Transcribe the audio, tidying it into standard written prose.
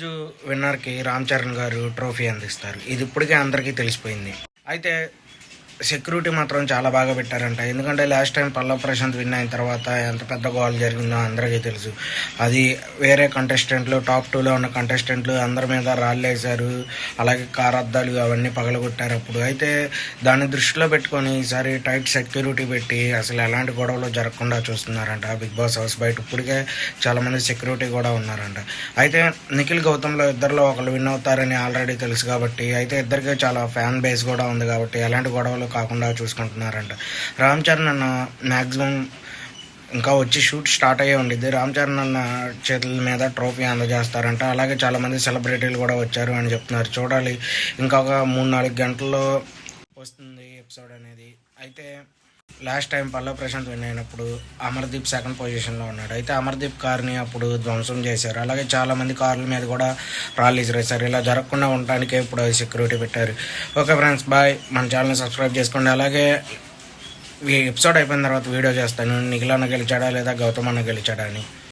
రోజు విన్నర్కి రామ్ చరణ్ గారు ట్రోఫీ అందిస్తారు. ఇది ఇప్పటికే అందరికీ తెలిసిపోయింది. అయితే సెక్యూరిటీ మాత్రం చాలా బాగా పెట్టారంట. ఎందుకంటే last time Pallav Prashant win అయిన తర్వాత ఎంత పెద్ద గోల్ జరిగిందో అందరికీ తెలుసు. అది వేరే కంటెస్టెంట్లు, టాప్ 2లో ఉన్న కంటెస్టెంట్లు అందరి మీద రాళ్ళేశారు, అలాగే కార్ అద్దాలు అవన్నీ పగలగొట్టారు అప్పుడు. అయితే దాన్ని దృష్టిలో పెట్టుకొని ఈసారి టైట్ సెక్యూరిటీ పెట్టి అసలు ఎలాంటి గొడవలు జరగకుండా చూస్తున్నారంట బిగ్ బాస్ హౌస్ బయట. ఇప్పటికే చాలామంది సెక్యూరిటీ కూడా ఉన్నారంట. అయితే నిఖిల్ గౌతమ్లో ఇద్దరిలో ఒకళ్ళు విన్ అవుతారని ఆల్రెడీ తెలుసు కాబట్టి, అయితే ఇద్దరికి చాలా ఫ్యాన్ బేస్ కూడా ఉంది కాబట్టి ఎలాంటి గొడవలు కాకుండా చూసుకుంటున్నారంట. రామ్ చరణ్ అన్న మ్యాక్సిమం ఇంకా వచ్చి షూట్ స్టార్ట్ అయ్యే ఉండిద్ది. రామ్ చరణ్ అన్న చేతుల మీద ట్రోఫీ అందజేస్తారంట. అలాగే చాలామంది సెలబ్రిటీలు కూడా వచ్చారు అని చెప్తున్నారు. చూడాలి, ఇంకొక 3-4 గంటల్లో వస్తుంది ఎపిసోడ్ అనేది. అయితే last time Pallav Prashant win అయినప్పుడు అమర్దీప్ సెకండ్ పొజిషన్లో ఉన్నాడు. అయితే అమర్దీప్ కార్ని అప్పుడు ధ్వంసం చేశారు. అలాగే చాలామంది కార్ల మీద కూడా రాళ్ళు ఇసిరేశారు. ఇలా జరగకుండా ఉండటానికే ఇప్పుడు సెక్యూరిటీ పెట్టారు. Okay friends, bye. మన ఛానల్ని సబ్స్క్రైబ్ చేసుకోండి. అలాగే ఈ ఎపిసోడ్ అయిపోయిన తర్వాత వీడియో చేస్తాను, నిఖిల్ అన్న గెలిచాడా లేదా గౌతమ్ అన్న గెలిచాడా అని.